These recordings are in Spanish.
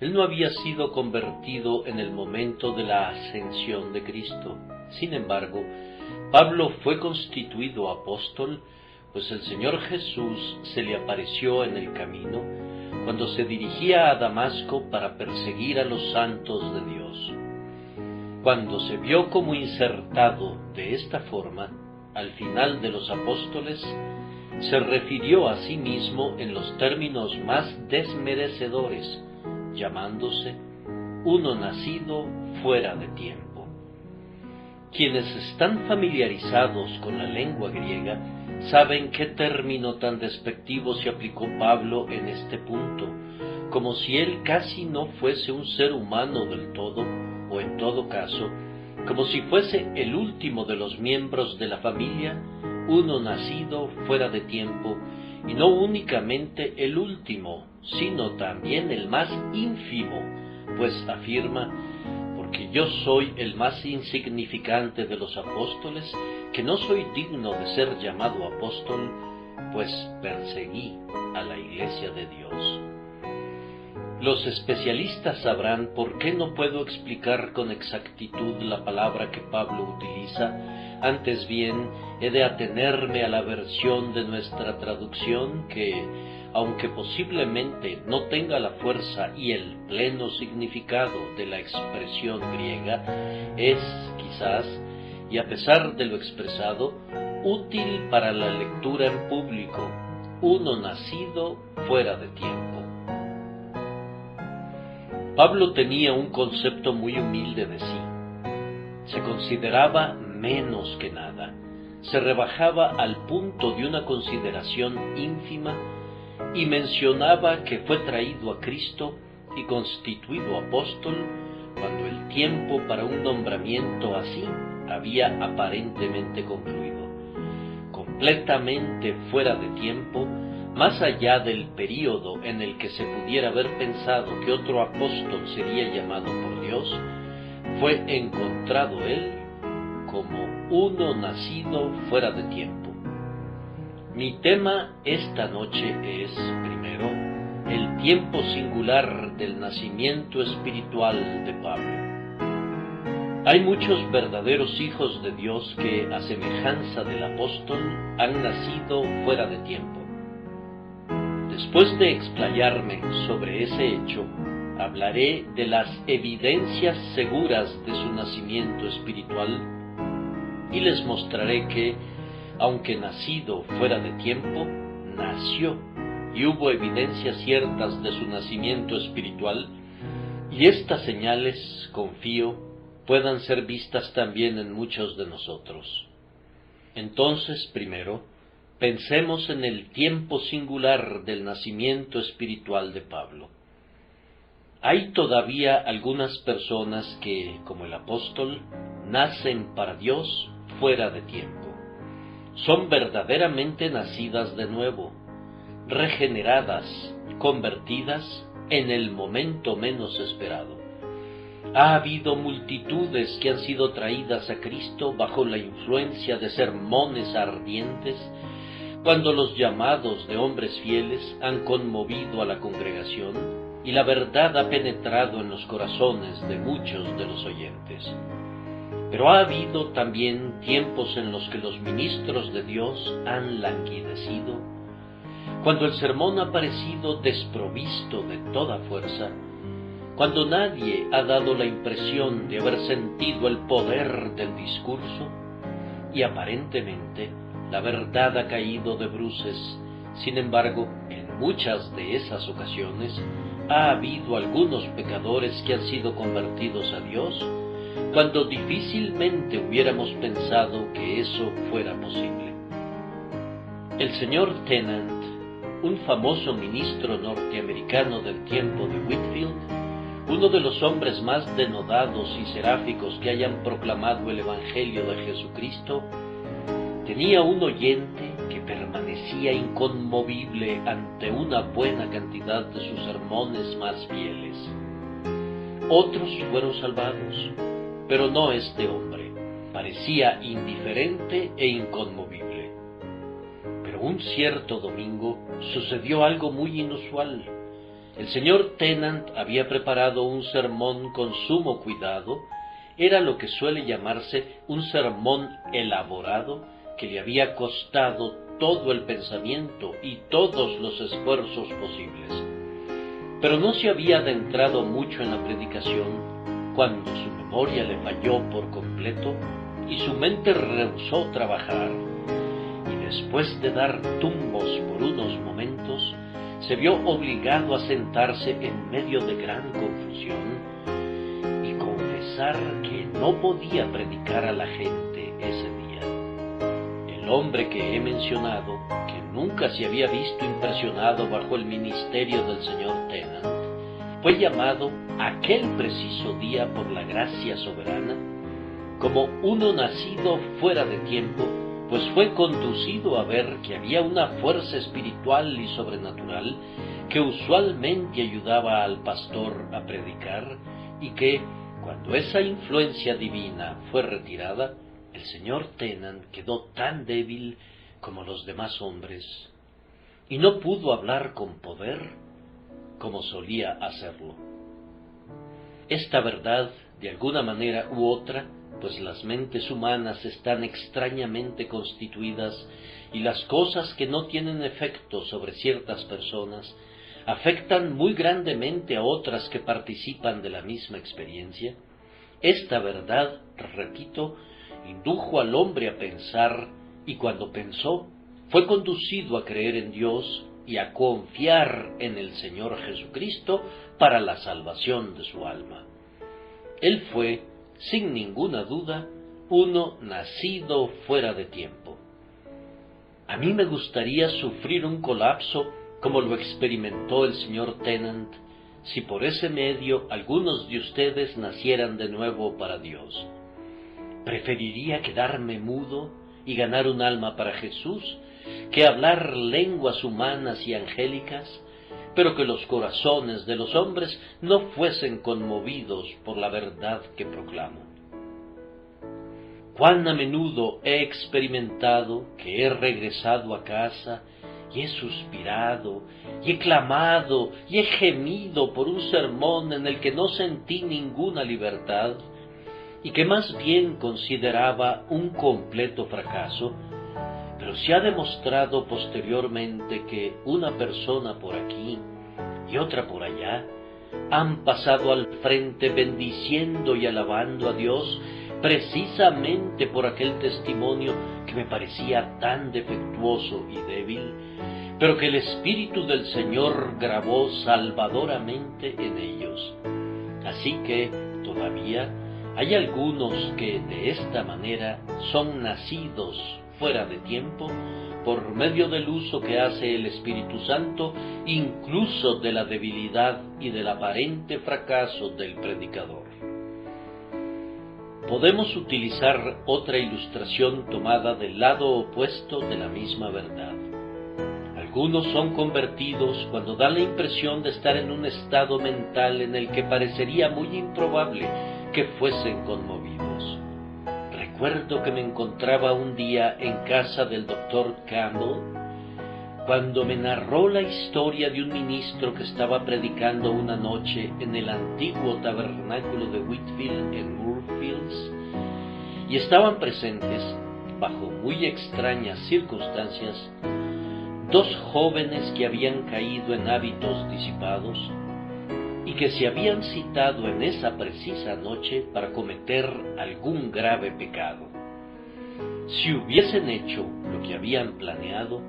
Él no había sido convertido en el momento de la ascensión de Cristo. Sin embargo, Pablo fue constituido apóstol, pues el Señor Jesús se le apareció en el camino cuando se dirigía a Damasco para perseguir a los santos de Dios. Cuando se vio como insertado de esta forma, al final de los apóstoles, se refirió a sí mismo en los términos más desmerecedores, llamándose uno nacido fuera de tiempo. Quienes están familiarizados con la lengua griega saben qué término tan despectivo se aplicó Pablo en este punto, como si él casi no fuese un ser humano del todo, o en todo caso, como si fuese el último de los miembros de la familia, uno nacido fuera de tiempo, y no únicamente el último, sino también el más ínfimo, pues afirma: porque yo soy el más insignificante de los apóstoles, que no soy digno de ser llamado apóstol, pues perseguí a la iglesia de Dios. Los especialistas sabrán por qué no puedo explicar con exactitud la palabra que Pablo utiliza. Antes bien, he de atenerme a la versión de nuestra traducción que, aunque posiblemente no tenga la fuerza y el pleno significado de la expresión griega, es, quizás, y a pesar de lo expresado, útil para la lectura en público, uno nacido fuera de tiempo. Pablo tenía un concepto muy humilde de sí. Se consideraba menos que nada, se rebajaba al punto de una consideración ínfima y mencionaba que fue traído a Cristo y constituido apóstol cuando el tiempo para un nombramiento así había aparentemente concluido. Completamente fuera de tiempo, más allá del período en el que se pudiera haber pensado que otro apóstol sería llamado por Dios, fue encontrado él como uno nacido fuera de tiempo. Mi tema esta noche es, primero, el tiempo singular del nacimiento espiritual de Pablo. Hay muchos verdaderos hijos de Dios que, a semejanza del apóstol, han nacido fuera de tiempo. Después de explayarme sobre ese hecho, hablaré de las evidencias seguras de su nacimiento espiritual y les mostraré que, aunque nacido fuera de tiempo, nació y hubo evidencias ciertas de su nacimiento espiritual, y estas señales, confío, puedan ser vistas también en muchos de nosotros. Entonces, primero, pensemos en el tiempo singular del nacimiento espiritual de Pablo. Hay todavía algunas personas que, como el apóstol, nacen para Dios fuera de tiempo. Son verdaderamente nacidas de nuevo, regeneradas, convertidas en el momento menos esperado. Ha habido multitudes que han sido traídas a Cristo bajo la influencia de sermones ardientes, cuando los llamados de hombres fieles han conmovido a la congregación y la verdad ha penetrado en los corazones de muchos de los oyentes. Pero ha habido también tiempos en los que los ministros de Dios han languidecido, cuando el sermón ha parecido desprovisto de toda fuerza, cuando nadie ha dado la impresión de haber sentido el poder del discurso, y aparentemente la verdad ha caído de bruces. Sin embargo, en muchas de esas ocasiones ha habido algunos pecadores que han sido convertidos a Dios, cuando difícilmente hubiéramos pensado que eso fuera posible. El señor Tennant, un famoso ministro norteamericano del tiempo de Whitefield, uno de los hombres más denodados y seráficos que hayan proclamado el Evangelio de Jesucristo, tenía un oyente que permanecía inconmovible ante una buena cantidad de sus sermones más fieles. Otros fueron salvados, pero no este hombre. Parecía indiferente e inconmovible. Pero un cierto domingo sucedió algo muy inusual. El señor Tennant había preparado un sermón con sumo cuidado. Era lo que suele llamarse un sermón elaborado, que le había costado todo el pensamiento y todos los esfuerzos posibles. Pero no se había adentrado mucho en la predicación cuando su memoria le falló por completo y su mente rehusó trabajar. Y después de dar tumbos por unos momentos, se vio obligado a sentarse en medio de gran confusión y confesar que no podía predicar a la gente ese día. El hombre que he mencionado, que nunca se había visto impresionado bajo el ministerio del señor Tennant, fue llamado aquel preciso día por la gracia soberana como uno nacido fuera de tiempo, pues fue conducido a ver que había una fuerza espiritual y sobrenatural que usualmente ayudaba al pastor a predicar, y que, cuando esa influencia divina fue retirada, el señor Tennant quedó tan débil como los demás hombres, y no pudo hablar con poder como solía hacerlo. Esta verdad, de alguna manera u otra, pues las mentes humanas están extrañamente constituidas y las cosas que no tienen efecto sobre ciertas personas afectan muy grandemente a otras que participan de la misma experiencia. Esta verdad, repito, indujo al hombre a pensar, y cuando pensó, fue conducido a creer en Dios y a confiar en el Señor Jesucristo para la salvación de su alma. Él fue, sin ninguna duda, uno nacido fuera de tiempo. A mí me gustaría sufrir un colapso como lo experimentó el señor Tennant, si por ese medio algunos de ustedes nacieran de nuevo para Dios. Preferiría quedarme mudo y ganar un alma para Jesús que hablar lenguas humanas y angélicas, pero que los corazones de los hombres no fuesen conmovidos por la verdad que proclamo. Cuán a menudo he experimentado que he regresado a casa y he suspirado, y he clamado, y he gemido por un sermón en el que no sentí ninguna libertad, y que más bien consideraba un completo fracaso, pero se ha demostrado posteriormente que una persona por aquí y otra por allá han pasado al frente bendiciendo y alabando a Dios precisamente por aquel testimonio que me parecía tan defectuoso y débil, pero que el Espíritu del Señor grabó salvadoramente en ellos. Así que, todavía, hay algunos que de esta manera son nacidos fuera de tiempo por medio del uso que hace el Espíritu Santo, incluso de la debilidad y del aparente fracaso del predicador. Podemos utilizar otra ilustración tomada del lado opuesto de la misma verdad. Algunos son convertidos cuando dan la impresión de estar en un estado mental en el que parecería muy improbable que fuesen conmovidos. Recuerdo que me encontraba un día en casa del Dr. Campbell, cuando me narró la historia de un ministro que estaba predicando una noche en el antiguo tabernáculo de Whitfield en Moorfields, y estaban presentes, bajo muy extrañas circunstancias, dos jóvenes que habían caído en hábitos disipados y que se habían citado en esa precisa noche para cometer algún grave pecado. Si hubiesen hecho lo que habían planeado,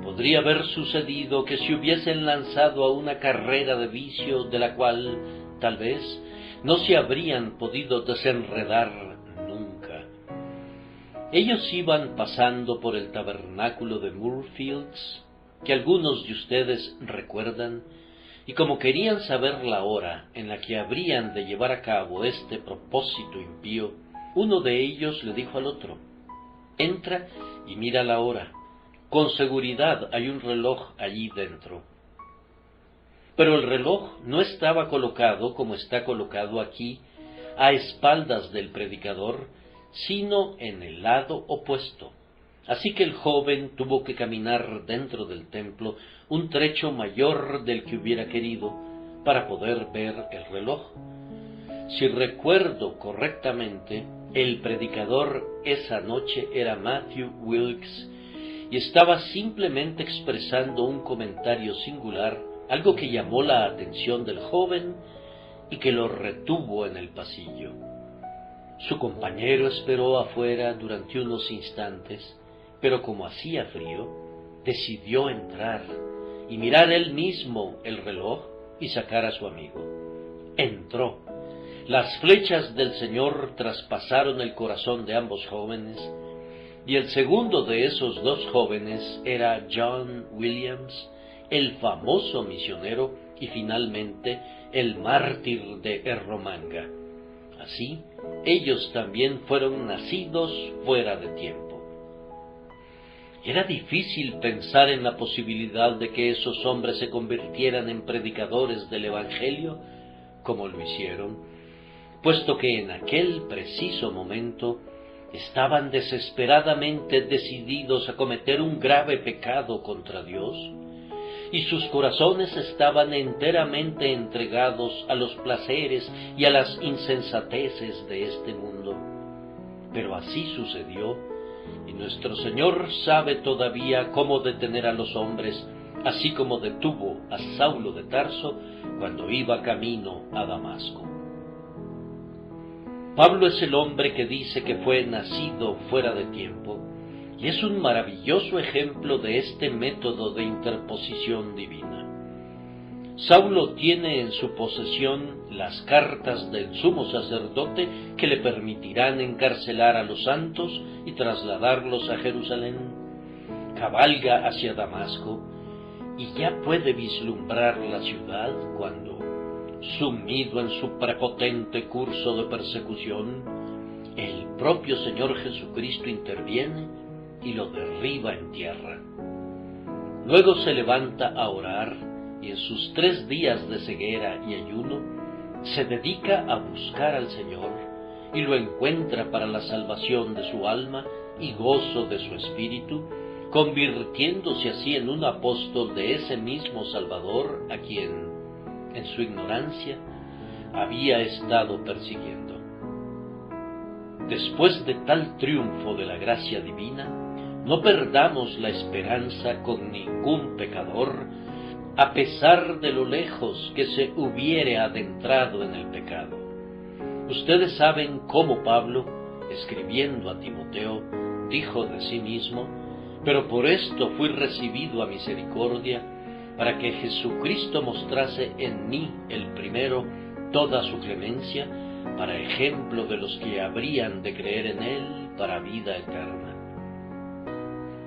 podría haber sucedido que se hubiesen lanzado a una carrera de vicio de la cual, tal vez, no se habrían podido desenredar nunca. Ellos iban pasando por el tabernáculo de Moorfields, que algunos de ustedes recuerdan, y como querían saber la hora en la que habrían de llevar a cabo este propósito impío, uno de ellos le dijo al otro: «Entra y mira la hora. Con seguridad hay un reloj allí dentro». Pero el reloj no estaba colocado como está colocado aquí, a espaldas del predicador, sino en el lado opuesto. Así que el joven tuvo que caminar dentro del templo un trecho mayor del que hubiera querido, para poder ver el reloj. Si recuerdo correctamente, el predicador esa noche era Matthew Wilkes y estaba simplemente expresando un comentario singular, algo que llamó la atención del joven y que lo retuvo en el pasillo. Su compañero esperó afuera durante unos instantes, pero como hacía frío, decidió entrar y mirar él mismo el reloj y sacar a su amigo. Entró. Las flechas del Señor traspasaron el corazón de ambos jóvenes, y el segundo de esos dos jóvenes era John Williams, el famoso misionero y finalmente el mártir de Erromanga. Así, ellos también fueron nacidos fuera de tiempo. Era difícil pensar en la posibilidad de que esos hombres se convirtieran en predicadores del Evangelio, como lo hicieron, puesto que en aquel preciso momento estaban desesperadamente decididos a cometer un grave pecado contra Dios, y sus corazones estaban enteramente entregados a los placeres y a las insensateces de este mundo. Pero así sucedió, y nuestro Señor sabe todavía cómo detener a los hombres, así como detuvo a Saulo de Tarso cuando iba camino a Damasco. Pablo es el hombre que dice que fue nacido fuera de tiempo, y es un maravilloso ejemplo de este método de interposición divina. Saulo tiene en su posesión las cartas del sumo sacerdote que le permitirán encarcelar a los santos y trasladarlos a Jerusalén. Cabalga hacia Damasco y ya puede vislumbrar la ciudad cuando, sumido en su prepotente curso de persecución, el propio Señor Jesucristo interviene y lo derriba en tierra. Luego se levanta a orar y en sus 3 días de ceguera y ayuno se dedica a buscar al Señor y lo encuentra para la salvación de su alma y gozo de su espíritu, convirtiéndose así en un apóstol de ese mismo Salvador a quien, en su ignorancia, había estado persiguiendo. Después de tal triunfo de la gracia divina, no perdamos la esperanza con ningún pecador, a pesar de lo lejos que se hubiere adentrado en el pecado. Ustedes saben cómo Pablo, escribiendo a Timoteo, dijo de sí mismo: «Pero por esto fui recibido a misericordia, para que Jesucristo mostrase en mí el primero toda su clemencia, para ejemplo de los que habrían de creer en él para vida eterna».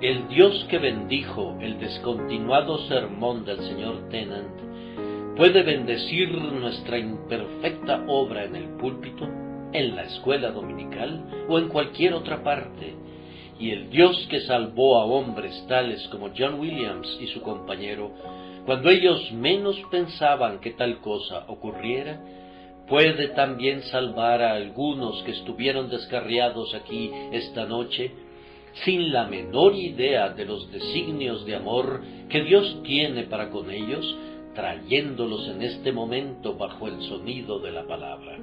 El Dios que bendijo el descontinuado sermón del señor Tennant puede bendecir nuestra imperfecta obra en el púlpito, en la escuela dominical o en cualquier otra parte, y el Dios que salvó a hombres tales como John Williams y su compañero, cuando ellos menos pensaban que tal cosa ocurriera, puede también salvar a algunos que estuvieron descarriados aquí esta noche, sin la menor idea de los designios de amor que Dios tiene para con ellos, trayéndolos en este momento bajo el sonido de la palabra.